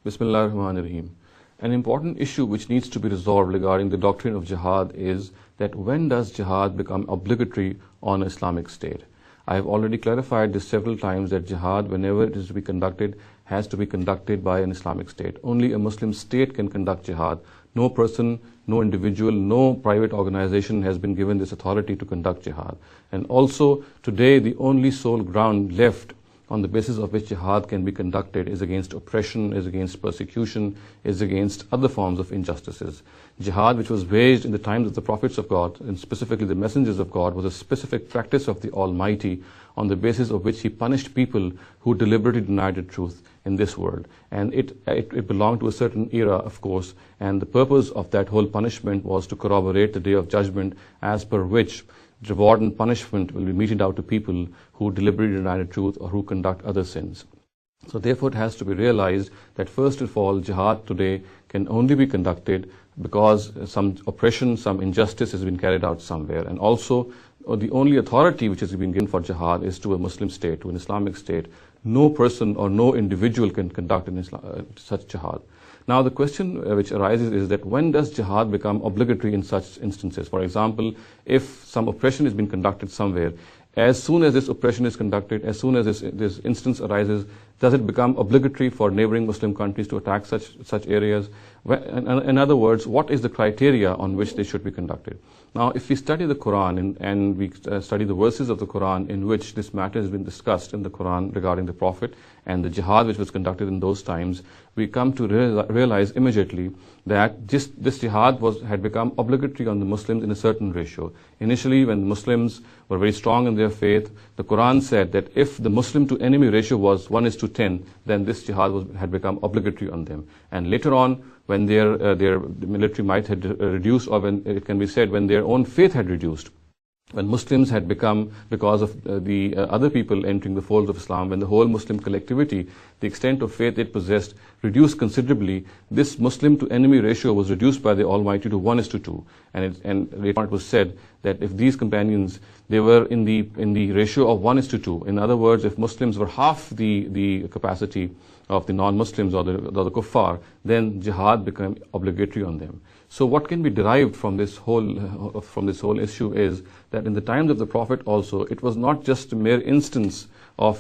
Bismillah ar-Rahman ar-Rahim. An important issue which needs to be resolved regarding the doctrine of jihad is that when does jihad become obligatory on an Islamic state? I have already clarified this several times that jihad, whenever it is to be conducted, has to be conducted by an Islamic state. Only a Muslim state can conduct jihad. No person, no individual, no private organization has been given this authority to conduct jihad. And also, today the only sole ground left on the basis of which jihad can be conducted is against oppression, is against persecution, is against other forms of injustices. Jihad, which was waged in the times of the prophets of God, and specifically the messengers of God, was a specific practice of the Almighty on the basis of which He punished people who deliberately denied the truth in this world. And it belonged to a certain era, of course, and the purpose of that whole punishment was to corroborate the Day of Judgment, as per which reward and punishment will be meted out to people who deliberately deny the truth or who conduct other sins. So therefore it has to be realized that first of all, jihad today can only be conducted because some oppression, some injustice has been carried out somewhere. And also the only authority which has been given for jihad is to a Muslim state, to an Islamic state. No person or no individual can conduct such jihad. Now the question which arises is that when does jihad become obligatory in such instances? For example, if some oppression has been conducted somewhere, as soon as this oppression is conducted, as soon as this instance arises, does it become obligatory for neighboring Muslim countries to attack such areas? In other words, what is the criteria on which they should be conducted? Now, if we study the Quran and we study the verses of the Quran in which this matter has been discussed in the Quran regarding the Prophet and the jihad which was conducted in those times, we come to realize immediately that this jihad had become obligatory on the Muslims in a certain ratio. Initially, when the Muslims were very strong in their faith, the Quran said that if the Muslim to enemy ratio was 1:10, then this jihad had become obligatory on them. And later on, when their military might had reduced, or when it can be said when their own faith had reduced, when Muslims had become, because of the other people entering the fold of Islam, when the whole Muslim collectivity, the extent of faith it possessed, reduced considerably, this Muslim to enemy ratio was reduced by the Almighty to 1:2. And later on it was said that if these companions, they were in the ratio of 1:2. In other words, if Muslims were half the capacity of the non-Muslims or the kuffar, then jihad became obligatory on them. So what can be derived from this whole issue is that in the times of the Prophet also, it was not just a mere instance of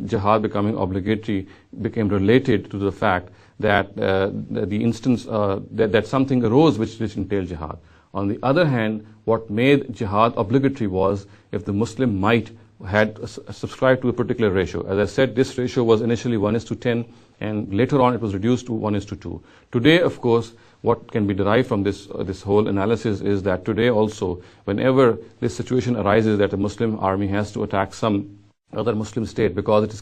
jihad becoming obligatory, became related to the fact that the instance that something arose which entailed jihad. On the other hand, what made jihad obligatory was if the Muslim might had subscribed to a particular ratio. As I said, this ratio was initially 1:10, and later on it was reduced to 1:2. Today, of course, what can be derived from this whole analysis is that today also, whenever this situation arises that a Muslim army has to attack some other Muslim state because it is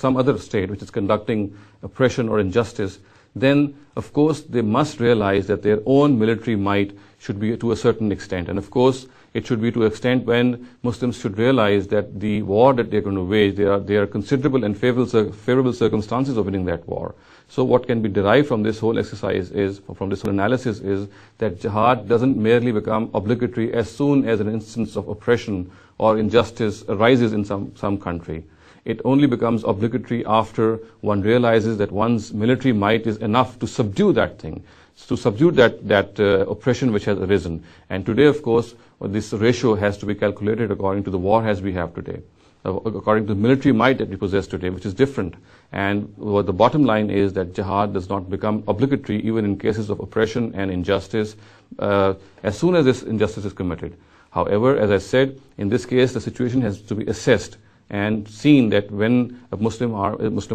some other state which is conducting oppression or injustice, then of course they must realize that their own military might should be to a certain extent. And of course, it should be to an extent when Muslims should realize that the war that they're going to wage, there are considerable and favorable circumstances of winning that war. So what can be derived from this whole exercise from this whole analysis is that jihad doesn't merely become obligatory as soon as an instance of oppression or injustice arises in some country. It only becomes obligatory after one realizes that one's military might is enough to subdue that thing, to subdue that oppression which has arisen. And today, of course, this ratio has to be calculated according to the war as we have today, according to the military might that we possess today, which is different. And what the bottom line is that jihad does not become obligatory even in cases of oppression and injustice as soon as this injustice is committed. However, as I said, in this case, the situation has to be assessed and seen that when a Muslim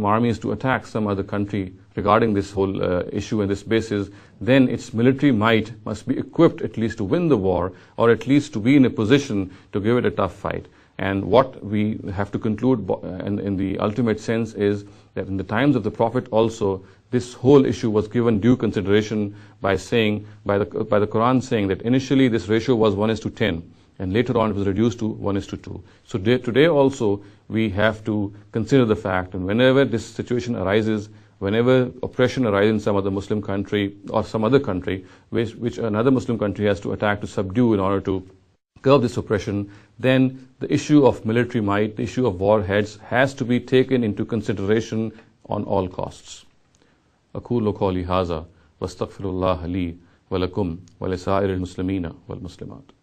army is to attack some other country regarding this whole issue and this basis, then its military might must be equipped at least to win the war, or at least to be in a position to give it a tough fight. And what we have to conclude in the ultimate sense is that in the times of the Prophet also, this whole issue was given due consideration by the Quran saying that initially this ratio was 1:10. And later on it was reduced to 1:2. So today also we have to consider the fact, and whenever this situation arises, whenever oppression arises in some other Muslim country or some other country which another Muslim country has to attack to subdue in order to curb this oppression, then the issue of military might, the issue of warheads has to be taken into consideration on all costs. أقول قولي هذا واستغفر الله لي ولكم ولسائر المسلمين والمسلمات.